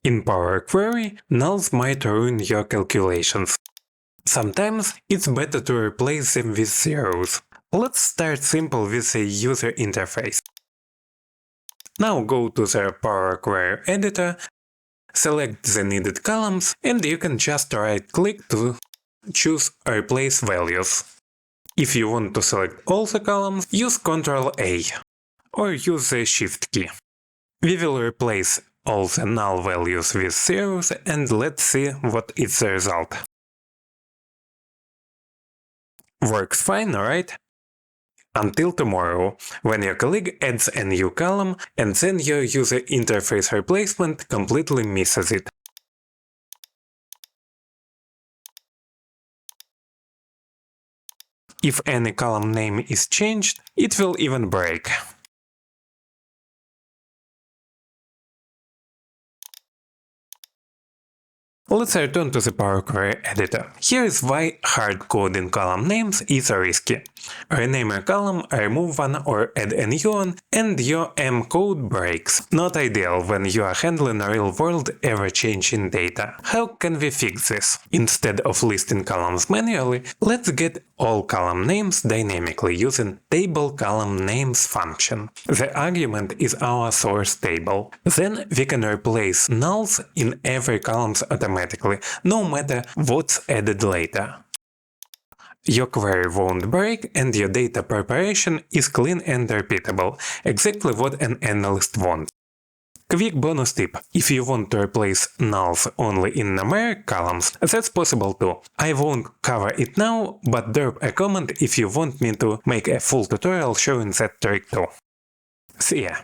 In Power Query, nulls might ruin your calculations. Sometimes it's better to replace them with zeros. Let's start simple with a user interface. Now go to the Power Query editor, select the needed columns, and you can just right-click to choose Replace Values. If you want to select all the columns, use Ctrl-A, or use the Shift key. We will replace all the null values with zeros, and let's see what is the result. Works fine, right? Until tomorrow, when your colleague adds a new column and then your user interface replacement completely misses it. If any column name is changed, it will even break. Let's return to the Power Query editor. Here is why hard-coding column names is risky. Rename a column, remove one or add a new one, and your M code breaks. Not ideal when you are handling real-world ever-changing data. How can we fix this? Instead of listing columns manually, let's get all column names dynamically using Table.ColumnNames function. The argument is our source table. Then we can replace nulls in every column automatically, no matter what's added later. Your query won't break and your data preparation is clean and repeatable, exactly what an analyst wants. Quick bonus tip: if you want to replace nulls only in numeric columns, that's possible too. I won't cover it now, but drop a comment if you want me to make a full tutorial showing that trick too. See ya!